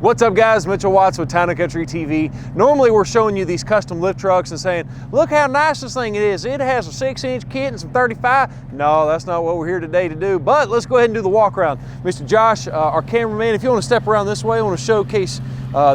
What's up guys, Mitchell Watts with Town & Country TV. Normally we're showing you these custom lift trucks and saying, look how nice this thing is. It has a 6-inch kit and some 35. No, that's not what we're here today to do, but let's go ahead and do the walk around. Mr. Josh, our cameraman, if you want to step around this way, I want to showcase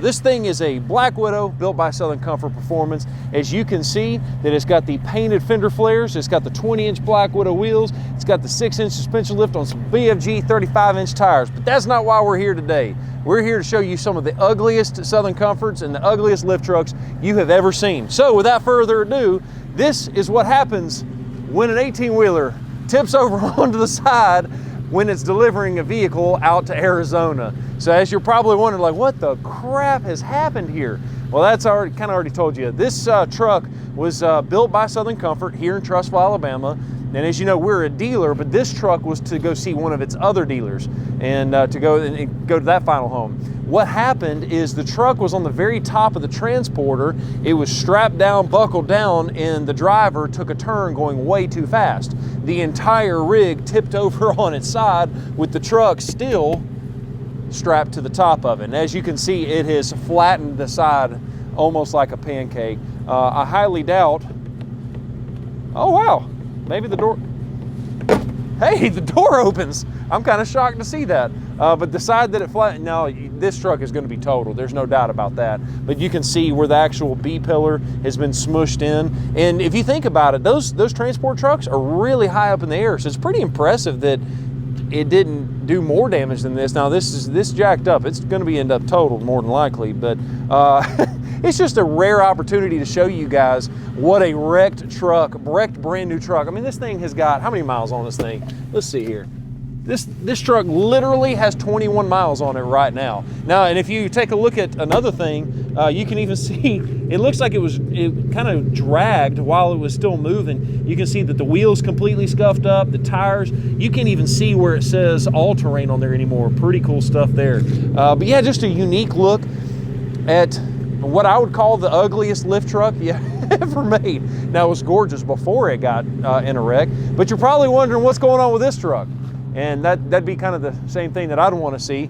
this thing is a Black Widow built by Southern Comfort Performance. As you can see that it's got the painted fender flares, it's got the 20-inch Black Widow wheels, it's got the 6-inch suspension lift on some BFG 35-inch tires, but that's not why we're here today. We're here to show you some of the ugliest Southern Comforts and the ugliest lift trucks you have ever seen. So without further ado, this is what happens when an 18-wheeler tips over onto the side when it's delivering a vehicle out to Arizona. So as you're probably wondering, like, what the crap has happened here? Well, that's already told you. This truck was built by Southern Comfort here in Trussville, Alabama. And as you know, we're a dealer, but this truck was to go see one of its other dealers and to go to that final home. What happened is the truck was on the very top of the transporter. It was strapped down, buckled down, and the driver took a turn going way too fast. The entire rig tipped over on its side with the truck still strapped to the top of it. And as you can see, it has flattened the side almost like a pancake. I highly doubt, oh wow, maybe the door, hey, the door opens. I'm kind of shocked to see that. But the side that it flattened, no, this truck is going to be totaled. There's no doubt about that. But you can see where the actual B-pillar has been smushed in. And if you think about it, those transport trucks are really high up in the air. So it's pretty impressive that it didn't do more damage than this. Now this jacked up. It's going to end up totaled more than likely. But it's just a rare opportunity to show you guys what a wrecked brand new truck. I mean, this thing has got, how many miles on this thing? Let's see here. This truck literally has 21 miles on it right now. Now, and if you take a look at another thing, you can even see, it looks like it kind of dragged while it was still moving. You can see that the wheels completely scuffed up, the tires. You can't even see where it says all-terrain on there anymore. Pretty cool stuff there. But yeah, just a unique look at what I would call the ugliest lift truck you ever made. Now, it was gorgeous before it got in a wreck, but you're probably wondering what's going on with this truck. And that'd be kind of the same thing that I'd want to see.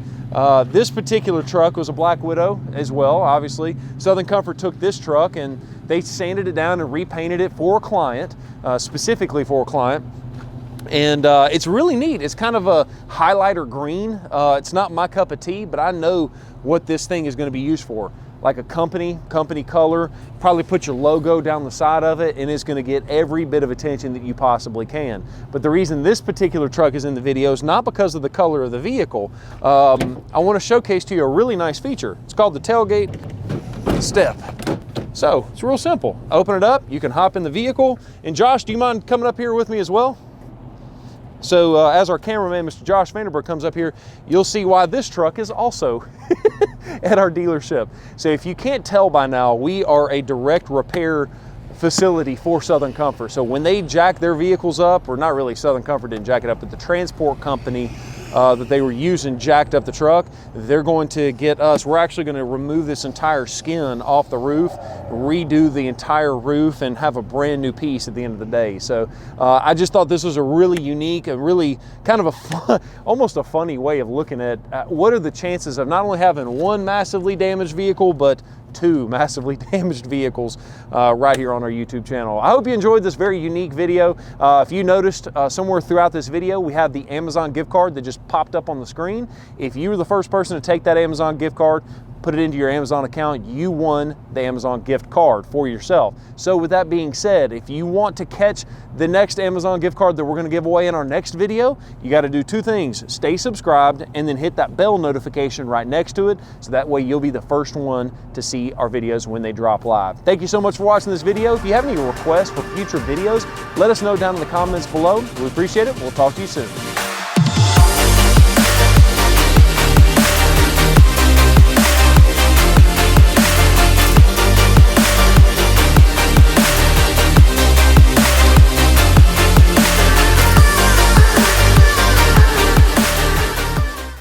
This particular truck was a Black Widow as well, obviously. Southern Comfort took this truck and they sanded it down and repainted it for a client, specifically for a client. And it's really neat. It's kind of a highlighter green. It's not my cup of tea, but I know what this thing is going to be used for. Like a company color, probably put your logo down the side of it, and it's gonna get every bit of attention that you possibly can. But the reason this particular truck is in the video is not because of the color of the vehicle. I wanna showcase to you a really nice feature. It's called the tailgate step. So it's real simple. Open it up, you can hop in the vehicle. And Josh, do you mind coming up here with me as well? So as our cameraman, Mr. Josh Vanderberg, comes up here, you'll see why this truck is also at our dealership. So if you can't tell by now, we are a direct repair facility for Southern Comfort. So when they jack their vehicles up, or not really, Southern Comfort didn't jack it up, but the transport company that they were using jacked up the truck, they're going to get us, we're actually going to remove this entire skin off the roof, redo the entire roof, and have a brand new piece at the end of the day. So I just thought this was a really unique, a really kind of a fun, almost a funny way of looking at what are the chances of not only having one massively damaged vehicle, but two massively damaged vehicles right here on our YouTube channel. I hope you enjoyed this very unique video. If you noticed somewhere throughout this video, we have the Amazon gift card that just popped up on the screen. If you were the first person to take that Amazon gift card, put it into your Amazon account, you won the Amazon gift card for yourself. So with that being said, if you want to catch the next Amazon gift card that we're going to give away in our next video, you got to do two things. Stay subscribed and then hit that bell notification right next to it, so that way you'll be the first one to see our videos when they drop live. Thank you so much for watching this video. If you have any requests for future videos, let us know down in the comments below. We appreciate it. We'll talk to you soon.